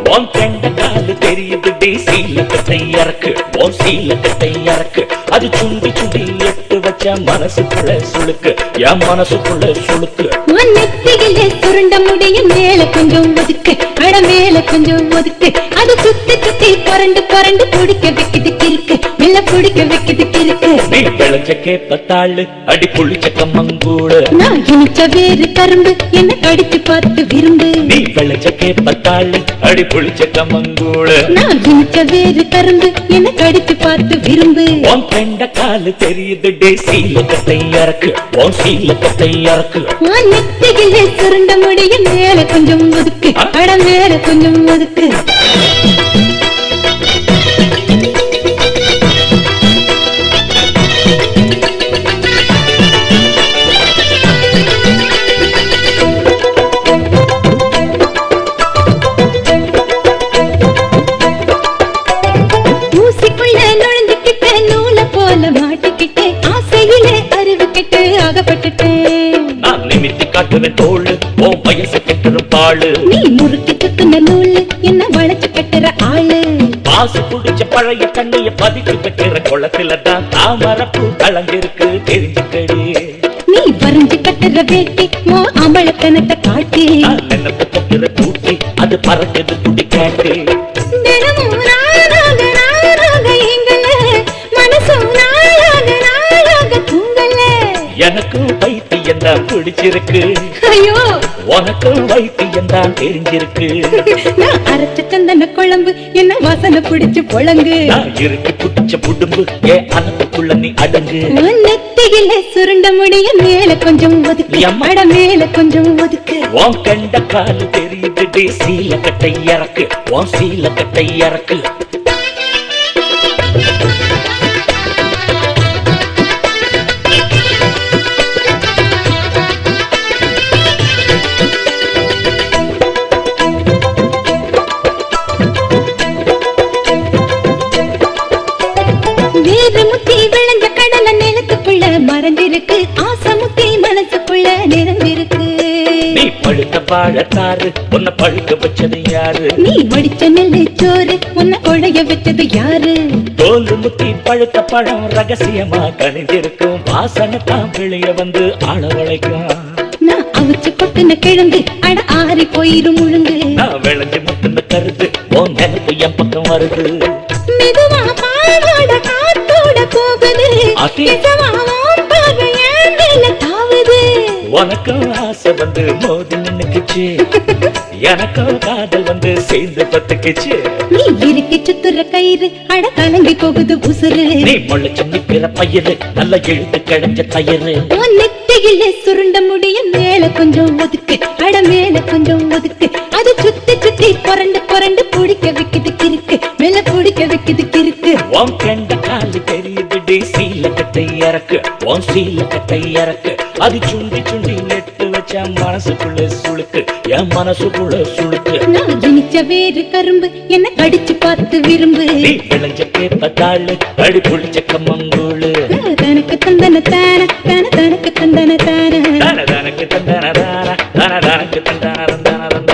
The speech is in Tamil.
உன் கெண்ட காலு தெரியுது சீலக்கட்டை இறக்கு உன் சீலக்கட்டை இறக்கு அது சுண்டி சுண்டி எட்டு வச்ச மனசுக்குள்ள சுளுக்கு என் மனசுக்குள்ள சுளுக்கு உன் நெத்தியிலே சுருண்ட முடிய மேல கொஞ்சம் ஒதுக்கு அட மேல கொஞ்சம் ஒதுக்கு அது சுத்தி சுத்தி புரண்டு புரண்டு பிடிக்க வைக்குது கிறுக்கு மெல்ல பிடிக்க வைக்குது கிறுக்கு நீ விளைஞ்ச கேப்பத்தாளு அடி புளிச்ச கம்மங்கூடு நான் இனிச்ச வேறு கரும்பு என்ன கடிச்சு பார்த்து விரும்பு நீ விளைஞ்ச கேப்பத்தாளு அடி புளிச்ச கம்மங்கூடு நான் இனிச்ச வேறு கரும்பு என்ன கடிச்சு பார்த்து விரும்பு உன் கெண்ட காலு தெரியுது சீலக்கட்டை இறக்கு உன் சீலக்கட்டை இறக்கு உன் நெத்தியிலே சுருண்ட முடிய மேல கொஞ்சம் ஒதுக்கு அட மேல கொஞ்சம் ஒதுக்கு நான் நிமித்தி காட்டுவேன் தோளு ஓ வயசு கெட்டுரும் பாழு நீ முறுக்கி சுத்துன நூலு என்ன வளைச்சு கட்டுற ஆளு பாசு குடிச்ச பழைய தண்ணிய பதிக்கு வைக்கிற குளத்துல தான் தாமரப்பூ கலந்திருக்கு தெரிஞ்சுக்கடி நீ வரைஞ்சு கட்டுற வேட்டி ஓ அமளத்தனத்தை காட்டி நினைப்பு கட்டுற கூட்டி அது பறக்குது துடி காட்டி தினமும் நாளாக நாளாக எங்கள மனசும் நாளாக நாளாக தூங்கல எனக்கும் வைத்தியம் தான் பிடிச்சிருக்கு ஐயோ உனக்கும் வைத்தியம் தான் தெரிஞ்சிருக்கு நான் அரைச்ச சந்தன குழம்பு என்ன வாசனை பிடிச்சு பொழங்கு நான் இருக்கு புடிச்ச புடும்பு ஏன் அனத்துக்குள்ள நீ அடங்கு உன் நெத்தியிலே சுருண்ட முடிய மேல கொஞ்சம் ஒதுக்கு அட மேல கொஞ்சம் ஒதுக்கு உன் கண்ட காலு தெரியுது சீலக்கட்டை இறக்கு உன் சீலக்கட்டை இறக்கு வேதமுத்தி விளைஞ்ச கடல நிலத்துக்குள்ள மறைஞ்சிருக்கு ஆசமுத்தி மனசுக்குள்ள நிறைஞ்சிருக்கு நீ பழுத்த வாழத்தாரு உன்னை பழுக்க வச்சது யாரு நீ வடிச்ச நெல்லு சோறு உன்னை கொழைய வச்சது யாரு தோல் முத்தி பழுத்த பழம் ரகசியமா கணிஞ்சிருக்கும் வாசனை தான் வெளிய வந்து ஆளவளைக்கும் நான் அவிச்சு கொட்டுன கிழங்கு அட ஆறி போயிரும் முழுங்கு நான் விளைஞ்சு முத்துன கருது உன் நினைப்பு என் பக்கம் வருது மெதுவா பாவோட காத்தோட போகுது நிஜமா உன் பார்வை என் மேல தாவுது உனக்கும் ஆசை வந்து மோதி நின்னுக்குச்சு எனக்கும் காதல் வந்து சேர்ந்து பத்துக்குச்சு நீ இறுக்கி சுத்துற கயிறு அட கலங்கி போகுது உசுறு நீ முளைச்சு நிக்கிற பயிறு நல்ல இழுத்து கிடைச்ச தயிறு உன் நெத்தியிலே சுருண்ட முடிய மேல கொஞ்சம் ஒதுக்கு அட மேல கொஞ்சம் ஒதுக்கு அது சுத்தி சுத்தி புரண்டு புரண்டு பிடிக்க வைக்குது கிறுக்கு மேல பிடிக்க வைக்குது கிறுக்கு உன் கண்ட காலு தெரியுது சீலக்கட்டை இறக்கு உன் சீலக்கட்டை இறக்கு அது சுண்டி சுண்டி நெட்டு வச்ச மனசுக்குள்ள சுளுக்கு என் மனசுக்குள்ள சுளுக்கு நான் இனிச்ச வேறு கரும்பு என்ன கடிச்சு பார்த்து விரும்பு நீ விளைஞ்ச கேப்பத்தாளு அடி புளிச்ச கம்மங்கூழு தனக்கு தந்தன தான தான தனக்கு தந்தன தான தனக்கு தந்தன தான தனக்கு தந்தன